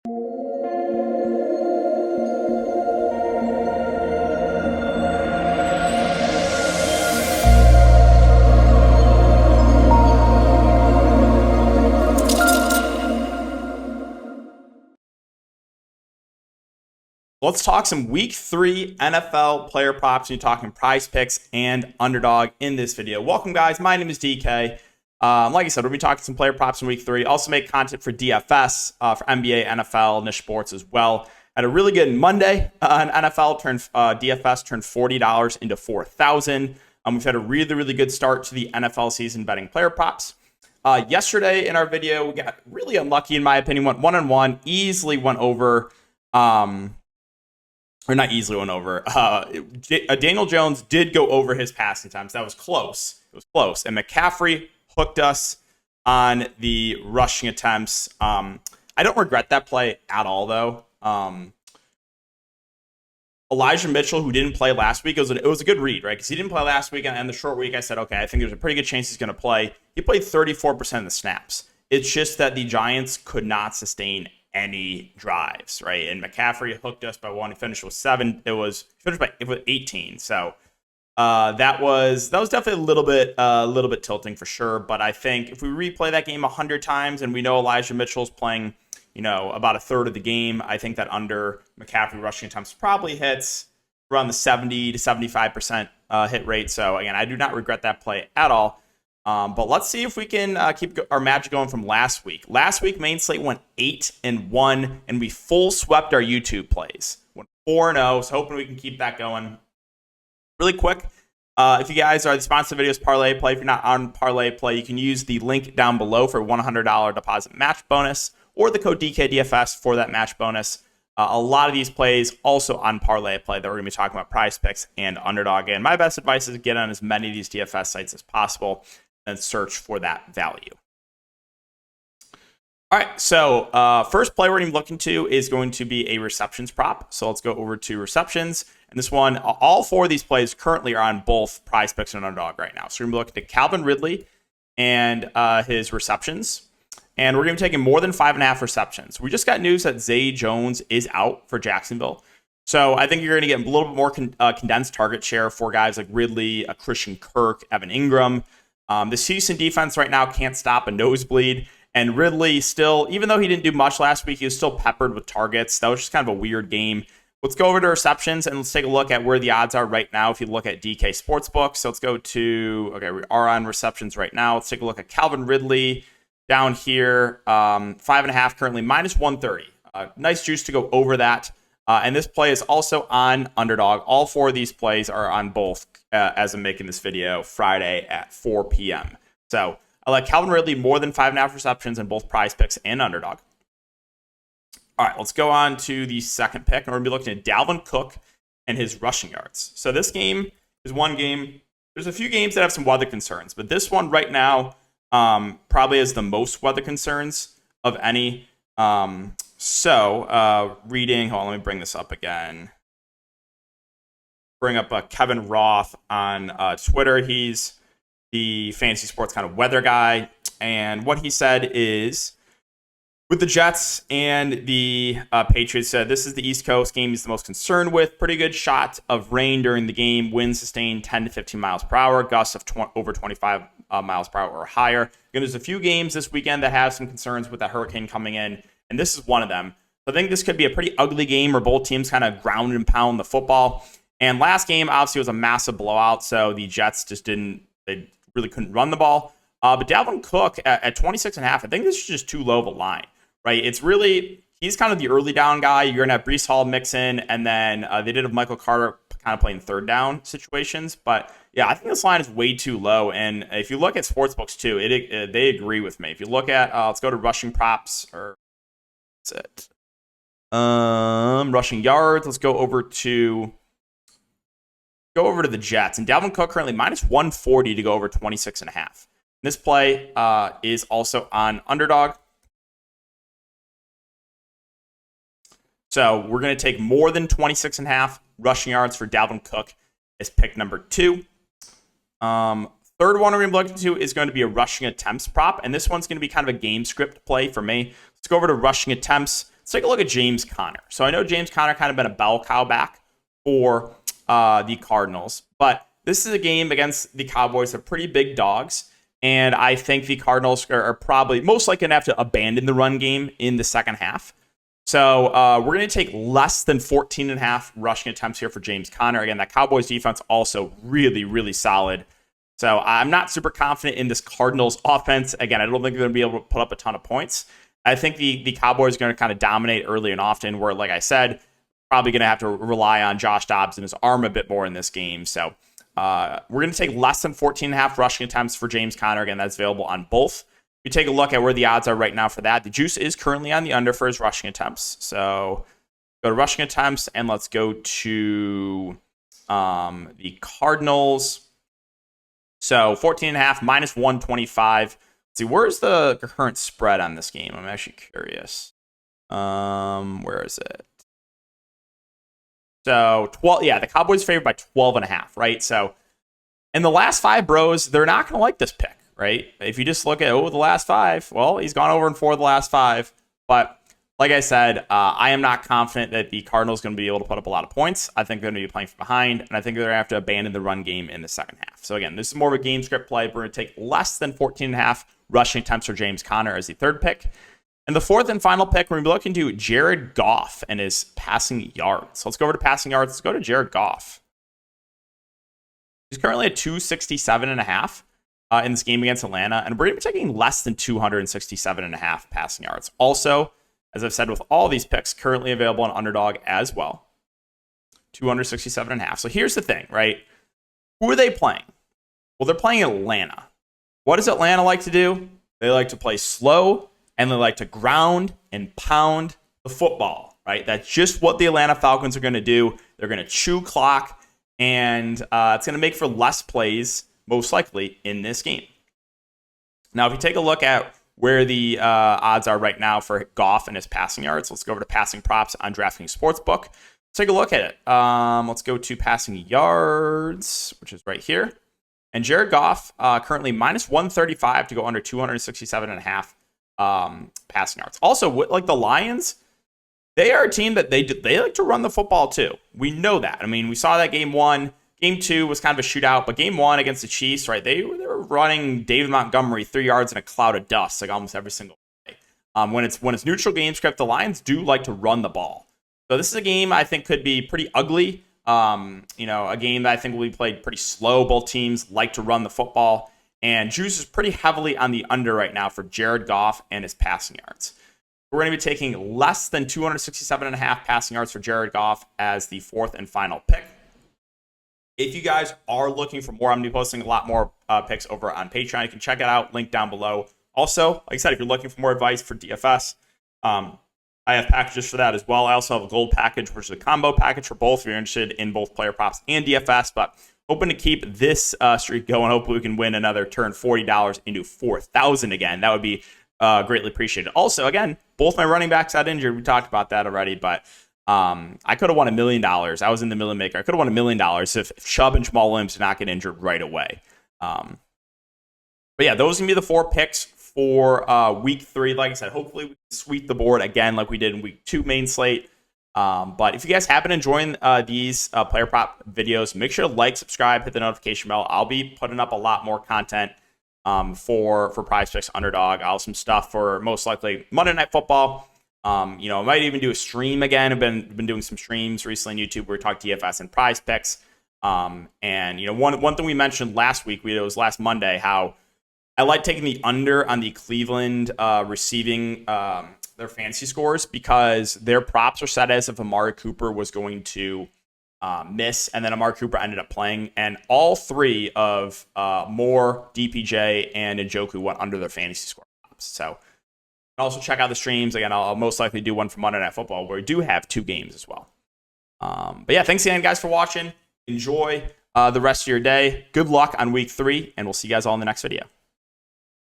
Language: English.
Let's talk some Week 3 NFL player props. You're talking PrizePicks and Underdog in this video. Welcome, guys. My name is DK. Like I said, we'll be talking some player props in Week 3. Also make content for DFS, for NBA, NFL, niche sports as well. Had a really good Monday on NFL. DFS turned $40 into $4,000. We've had a really, really good start to the NFL season betting player props. Yesterday in our video, we got really unlucky, in my opinion. Went 1-1, easily went over... or not easily went over. Daniel Jones did go over his passing times. That was close. It was close. And McCaffrey hooked us on the rushing attempts. I don't regret that play at all, though. Elijah Mitchell, who didn't play last week, it was a good read, right? Because he didn't play last week, and the short week, I said, okay, I think there's a pretty good chance he's going to play. He played 34% of the snaps. It's just that the Giants could not sustain any drives, right? And McCaffrey hooked us by 1. He finished with 7. It finished with 18. So that was definitely a little bit tilting for sure. But I think if we replay that game 100 times and we know Elijah Mitchell's playing, about a third of the game, I think that under McCaffrey rushing attempts probably hits around the 70 to 75% hit rate. So again, I do not regret that play at all. But let's see if we can keep our magic going from last week. Last week, main slate went 8-1, and we full swept our YouTube plays. Went 4-0, so hoping we can keep that going. Really quick, if you guys are the sponsor of the videos, Parlay Play. If you're not on Parlay Play, you can use the link down below for a $100 deposit match bonus, or the code DKDFS for that match bonus. A lot of these plays also on Parlay Play that we're going to be talking about PrizePicks and Underdog. And my best advice is to get on as many of these DFS sites as possible and search for that value. All right, so first play we're going to be looking to is going to be a receptions prop. So let's go over to receptions. And this one, all 4 of these plays currently are on both PrizePicks and Underdog right now. So we're going to be looking at Calvin Ridley and his receptions. And we're going to be taking more than 5.5 receptions. We just got news that Zay Jones is out for Jacksonville. So I think you're going to get a little bit more condensed target share for guys like Ridley, Christian Kirk, Evan Ingram. The Houston defense right now can't stop a nosebleed. And Ridley still, even though he didn't do much last week, he was still peppered with targets. That was just kind of a weird game. Let's go over to receptions and let's take a look at where the odds are right now. If you look at DK Sportsbook. So let's go to, okay, we are on receptions right now. Let's take a look at Calvin Ridley down here. 5.5 currently, minus 130. Nice juice to go over that. And this play is also on Underdog. All 4 of these plays are on both as I'm making this video Friday at 4 p.m. So I like Calvin Ridley more than 5.5 receptions in both PrizePicks and Underdog. All right, let's go on to the second pick. And we're going to be looking at Dalvin Cook and his rushing yards. So this game is one game. There's a few games that have some weather concerns, but this one right now probably has the most weather concerns of any. Reading, hold on, let me bring this up again. Bring up Kevin Roth on Twitter. He's the fantasy sports kind of weather guy. And what he said is, with the Jets and the Patriots, said this is the East Coast game he's the most concerned with. Pretty good shot of rain during the game. Winds sustained 10 to 15 miles per hour. Gusts of over 25 miles per hour or higher. Again, there's a few games this weekend that have some concerns with that hurricane coming in. And this is one of them. So I think this could be a pretty ugly game where both teams kind of ground and pound the football. And last game, obviously, was a massive blowout. So the Jets they really couldn't run the ball. But Dalvin Cook at 26.5, I think this is just too low of a line, right? He's kind of the early down guy. You're going to have Breece Hall mix in. And then they did have Michael Carter kind of playing third down situations. But yeah, I think this line is way too low. And if you look at sportsbooks too, they agree with me. If you look at, let's go to rushing props, or that's it. Rushing yards. Let's go over to the Jets. And Dalvin Cook currently minus 140 to go over 26.5. This play is also on Underdog. So we're going to take more than 26.5 rushing yards for Dalvin Cook as pick number 2. Third one we're going to be looking to is going to be a rushing attempts prop. And this one's going to be kind of a game script play for me. Let's go over to rushing attempts. let's take a look at James Conner. So I know James Conner kind of been a bell cow back for the Cardinals, but this is a game against the Cowboys. They're pretty big dogs, and I think the Cardinals are probably most likely going to have to abandon the run game in the second half. So we're going to take less than 14.5 rushing attempts here for James Conner. Again, that Cowboys defense also really, really solid. So I'm not super confident in this Cardinals offense. Again, I don't think they're going to be able to put up a ton of points. I think the Cowboys are going to kind of dominate early and often, where, like I said, probably going to have to rely on Josh Dobbs and his arm a bit more in this game. So we're going to take less than 14.5 rushing attempts for James Conner. Again, that's available on both. If you take a look at where the odds are right now for that, the juice is currently on the under for his rushing attempts. So go to rushing attempts, and let's go to the Cardinals. So 14.5 minus 125. Let's see, where's the current spread on this game? I'm actually curious. Where is it? So 12. Yeah, the Cowboys favored by 12.5, right? So in the last 5, bros, they're not going to like this pick, right? If you just look at the last 5, well, he's gone over in 4 of the last 5. But like I said, I am not confident that the Cardinals are going to be able to put up a lot of points. I think they're going to be playing from behind, and I think they're going to have to abandon the run game in the second half. So again, this is more of a game script play. We're going to take less than 14.5 rushing attempts for James Conner as the third pick. And the fourth and final pick, we're going to be looking to Jared Goff and his passing yards. So let's go over to passing yards. Let's go to Jared Goff. He's currently at 267.5 in this game against Atlanta, and we're going to be taking less than 267.5 passing yards. Also, as I've said with all these picks, currently available on Underdog as well. 267.5. So here's the thing, right? Who are they playing? Well, they're playing Atlanta. What does Atlanta like to do? They like to play slow, and they like to ground and pound the football, right? That's just what the Atlanta Falcons are going to do. They're going to chew clock, and it's going to make for less plays, most likely, in this game. Now, if you take a look at where the odds are right now for Goff and his passing yards, let's go over to passing props on DraftKings Sportsbook. Let's take a look at it. Let's go to passing yards, which is right here. And Jared Goff currently minus 135 to go under 267.5 passing yards. Also, like the Lions, they are a team that they like to run the football too. We know that. I mean, we saw that game 1. Game 2 was kind of a shootout, but game 1 against the Chiefs, right? They were running David Montgomery 3 yards in a cloud of dust, like almost every single day. When it's neutral game script, the Lions do like to run the ball. So this is a game I think could be pretty ugly. A game that I think will be played pretty slow. Both teams like to run the football, and juice is pretty heavily on the under right now for Jared Goff and his passing yards. We're going to be taking less than 267.5 passing yards for Jared Goff as the fourth and final pick. If you guys are looking for more, I'm going to be posting a lot more picks over on Patreon. You can check it out, link down below. Also, like I said, if you're looking for more advice for DFS, I have packages for that as well. I also have a gold package, which is a combo package for both if you're interested in both player props and DFS. But hoping to keep this streak going. Hopefully we can win another turn $40 into $4,000 again. That would be greatly appreciated. Also, again, both my running backs got injured. We talked about that already, but I could have won $1 million. I was in the Million Maker. I could have won $1 million if Chubb and Jamal Williams did not get injured right away. But yeah, those are going to be the 4 picks for week 3. Like I said, hopefully we can sweep the board again like we did in week 2 main slate. But if you guys have been enjoying these player prop videos, make sure to like, subscribe, hit the notification bell. I'll be putting up a lot more content for PrizePicks Underdog. I'll have some stuff for most likely Monday Night Football. I might even do a stream again. I've been doing some streams recently on YouTube where we talk DFS and PrizePicks. And one thing we mentioned last week, it was last Monday, how I like taking the under on the Cleveland receiving their fantasy scores because their props are set as if Amari Cooper was going to miss, and then Amari Cooper ended up playing, and all 3 of Moore, DPJ, and Njoku went under their fantasy score props. So also check out the streams. Again, I'll most likely do one for Monday Night Football where we do have 2 games as well. But yeah, thanks again, guys, for watching. Enjoy the rest of your day. Good luck on week 3, and we'll see you guys all in the next video.